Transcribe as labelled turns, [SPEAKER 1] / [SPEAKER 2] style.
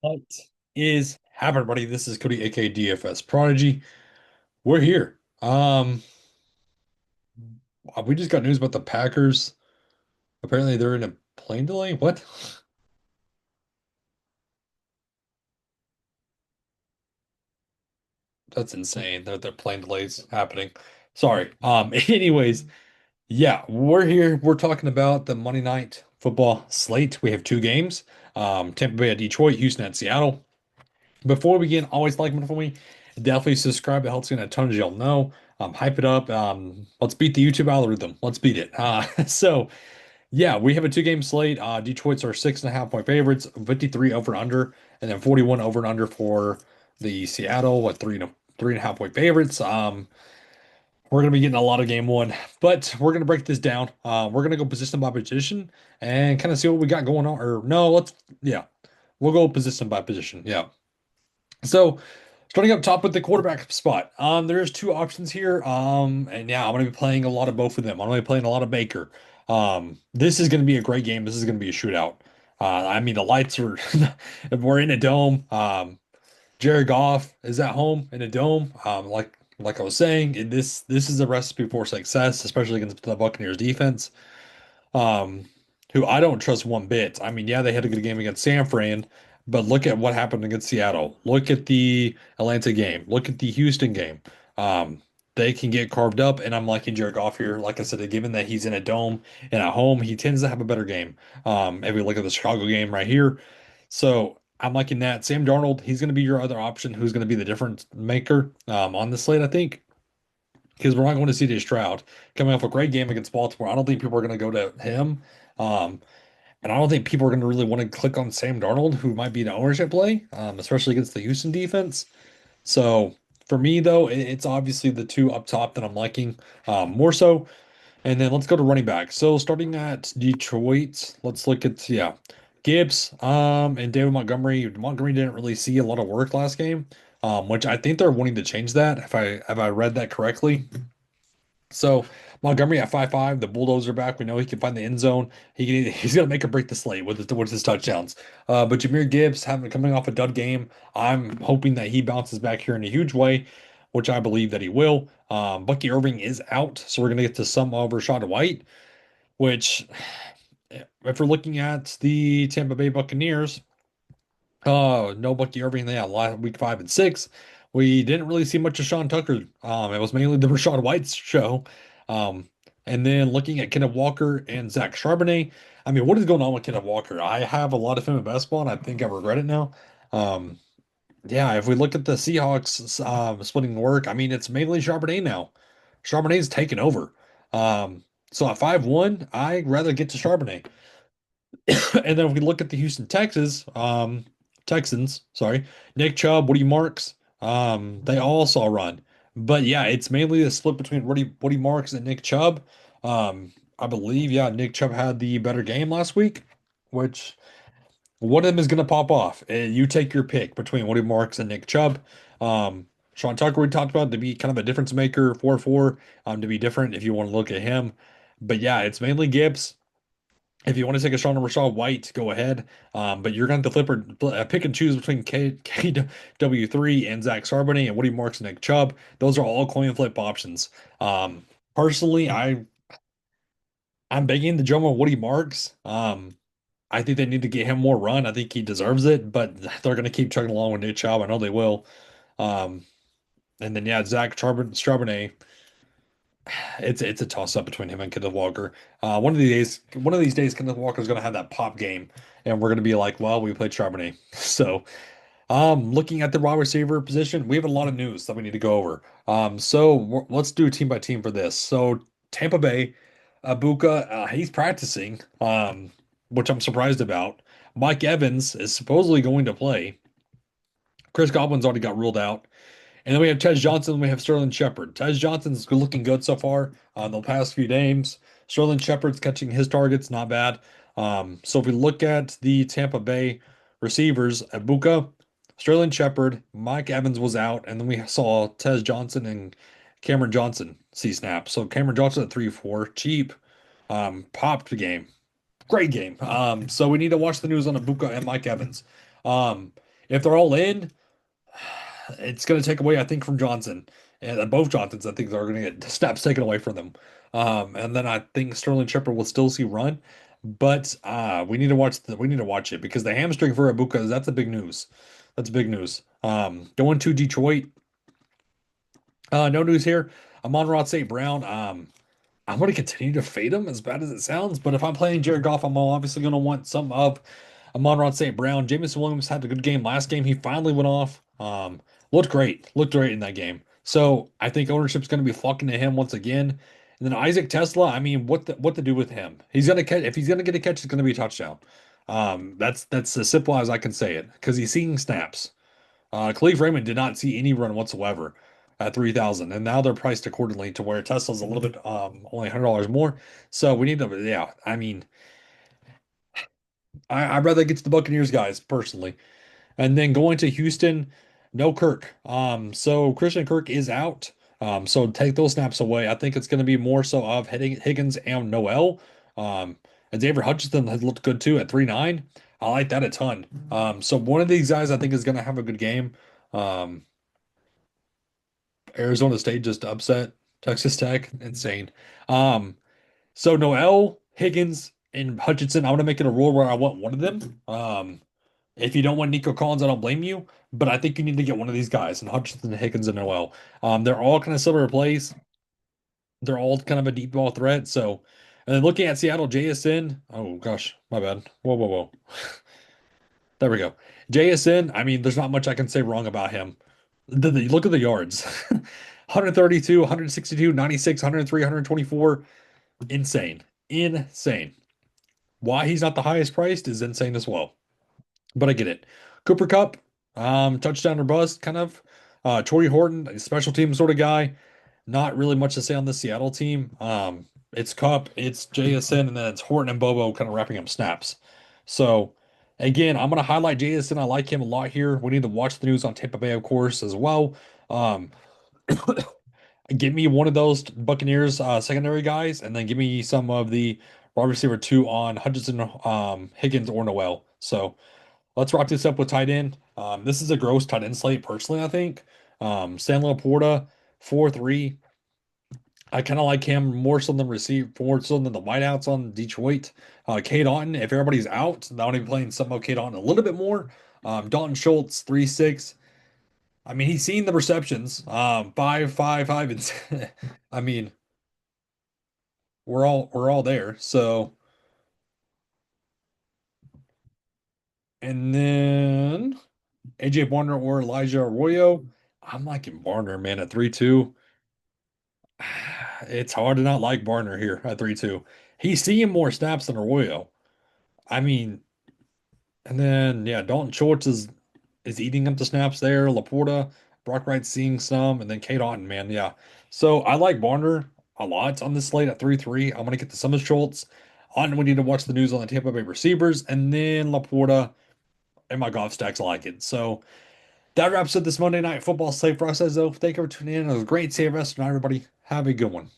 [SPEAKER 1] What is happening, buddy? This is Cody, aka DFS Prodigy. We're here. We just got news about the Packers. Apparently, they're in a plane delay. What? That's insane. There plane delays happening. Sorry. Anyways, yeah, we're here. We're talking about the Monday night football slate. We have two games. Tampa Bay at Detroit, Houston at Seattle. Before we begin, always like for me. Definitely subscribe. It helps me a ton, as y'all know. Hype it up. Let's beat the YouTube algorithm. Let's beat it. So yeah, we have a two-game slate. Detroit's our 6.5 point favorites, 53 over and under, and then 41 over and under for the Seattle, what 3.5 point favorites. We're gonna be getting a lot of game one, but we're gonna break this down. We're gonna go position by position and kind of see what we got going on. Or no, yeah, we'll go position by position. Yeah. So starting up top with the quarterback spot, there's two options here. And yeah, I'm gonna be playing a lot of both of them. I'm gonna be playing a lot of Baker. This is gonna be a great game. This is gonna be a shootout. I mean, the lights are we're in a dome. Jared Goff is at home in a dome. Like I was saying, this is a recipe for success, especially against the Buccaneers defense um, who I don't trust one bit. I mean, yeah, they had a good game against San Fran, but look at what happened against Seattle. Look at the Atlanta game. Look at the Houston game. Um, they can get carved up, and I'm liking Jared Goff here. Like I said, given that he's in a dome and at home, he tends to have a better game. If we look at the Chicago game right here, so I'm liking that. Sam Darnold, he's going to be your other option, who's going to be the difference maker on the slate, I think because we're not going to see CJ Stroud coming off a great game against Baltimore. I don't think people are going to go to him. Um, and I don't think people are going to really want to click on Sam Darnold, who might be an ownership play, especially against the Houston defense. So for me, though, it's obviously the two up top that I'm liking more so. And then let's go to running back. So starting at Detroit, let's look at, yeah, Gibbs and David Montgomery. Montgomery didn't really see a lot of work last game, which I think they're wanting to change that, if I read that correctly. So Montgomery at 5'5", the Bulldozer back. We know he can find the end zone. He's gonna make or break the slate with his touchdowns. But Jahmyr Gibbs having coming off a dud game, I'm hoping that he bounces back here in a huge way, which I believe that he will. Bucky Irving is out, so we're gonna get to some of Rashad White, which if we're looking at the Tampa Bay Buccaneers, no Bucky Irving. Yeah, last week 5 and 6. We didn't really see much of Sean Tucker. It was mainly the Rashad White's show. Um, and then looking at Kenneth Walker and Zach Charbonnet. I mean, what is going on with Kenneth Walker? I have a lot of him in basketball, and I think I regret it now. Um, yeah, if we look at the Seahawks splitting work, I mean, it's mainly Charbonnet now. Charbonnet's taken over. So at 5-1, I'd rather get to Charbonnet. And then if we look at the Texans, sorry, Nick Chubb, Woody Marks, they all saw a run. But yeah, it's mainly a split between Woody Marks and Nick Chubb. I believe, yeah, Nick Chubb had the better game last week, which one of them is going to pop off. You take your pick between Woody Marks and Nick Chubb. Sean Tucker, we talked about to be kind of a difference maker, 4-4, to be different if you want to look at him. But yeah, it's mainly Gibbs. If you want to take a shot on Rashad White, go ahead. But you're going to flip or pick and choose between KW3 and Zach Charbonnet and Woody Marks and Nick Chubb. Those are all coin flip options. Personally, I'm begging the drum on Woody Marks. I think they need to get him more run. I think he deserves it, but they're going to keep chugging along with Nick Chubb. I know they will. Um, and then yeah, Charbonnet. It's a toss up between him and Kenneth Walker. One of these days, Kenneth Walker's gonna have that pop game, and we're gonna be like, well, we played Charbonnet. So, looking at the wide receiver position, we have a lot of news that we need to go over. Let's do team by team for this. So Tampa Bay, Abuka, he's practicing, which I'm surprised about. Mike Evans is supposedly going to play. Chris Godwin's already got ruled out. And then we have Tez Johnson. We have Sterling Shepard. Tez Johnson's looking good so far the past few games. Sterling Shepard's catching his targets, not bad. So if we look at the Tampa Bay receivers, Abuka, Sterling Shepard, Mike Evans was out, and then we saw Tez Johnson and Cameron Johnson see snaps. So Cameron Johnson at 3-4, cheap, popped the game. Great game. So we need to watch the news on Abuka and Mike Evans. Um, If they're all in, it's going to take away, I think, from Johnson. And both Johnsons, I think, are going to get snaps taken away from them. And then I think Sterling Shepard will still see run, but we need to watch it because the hamstring for Ibuka, that's a big news. That's big news. Going to Detroit, no news here. I'm on Rod St. Brown. I'm going to continue to fade him as bad as it sounds, but if I'm playing Jared Goff, I'm obviously going to want some of Amon-Ra St. Brown. Jameson Williams had a good game last game. He finally went off. Looked great in that game. So I think ownership's going to be flocking to him once again. And then Isaac Tesla, I mean, what to do with him? He's going to catch if he's going to get a catch, it's going to be a touchdown. That's as simple as I can say it because he's seeing snaps. Khalif Raymond did not see any run whatsoever at 3,000, and now they're priced accordingly to where Tesla's a little bit only $100 more. So we need to, yeah. I mean, I'd rather get to the Buccaneers guys personally. And then going to Houston, no Kirk. So Christian Kirk is out. So take those snaps away. I think it's going to be more so of Higgins and Noel. And David Hutchinson has looked good too at 3.9. I like that a ton. So one of these guys I think is going to have a good game. Um, Arizona State just upset Texas Tech. Insane. Um, so Noel, Higgins, and Hutchinson, I want to make it a rule where I want one of them. If you don't want Nico Collins, I don't blame you, but I think you need to get one of these guys, and Hutchinson, Higgins, and Noel. They're all kind of similar plays. They're all kind of a deep ball threat. So, and then looking at Seattle, JSN. Oh gosh, my bad. Whoa, whoa, whoa. There we go. JSN. I mean, there's not much I can say wrong about him. Look at the yards. 132, 162, 96, 103, 124. Insane. Insane. Why he's not the highest priced is insane as well. But I get it. Cooper Cup, touchdown or bust, kind of. Torrey Horton, a special team sort of guy. Not really much to say on the Seattle team. It's Cup, it's JSN, and then it's Horton and Bobo kind of wrapping up snaps. So, again, I'm going to highlight JSN. I like him a lot here. We need to watch the news on Tampa Bay, of course, as well. Um, give me one of those Buccaneers secondary guys, and then give me some of the wide receiver two on Hutchinson, Higgins, or Noel. So, let's wrap this up with tight end. This is a gross tight end slate, personally, I think. San Laporta, 4-3. I kind of like him more so than the wideouts on Detroit. Cade Otton, if everybody's out, I want to be playing some of Cade Otton a little bit more. Dalton Schultz, 3-6. I mean, he's seen the receptions. 5-5-5. And I mean, we're all there. So, and then AJ Barner or Elijah Arroyo. I'm liking Barner, man, at 3-2. It's hard to not like Barner here at 3-2. He's seeing more snaps than Arroyo. I mean, and then yeah, Dalton Schultz is eating up the snaps there. Laporta, Brock Wright seeing some, and then Kate Otten, man, yeah. So I like Barner a lot on this slate at 3-3. I'm gonna get to some of Schultz. On we need to watch the news on the Tampa Bay receivers, and then Laporta and my golf stacks I like it. So that wraps up this Monday Night Football slate for us, as though. Thank you for tuning in. It was great. See you rest of the night, everybody. Have a good one.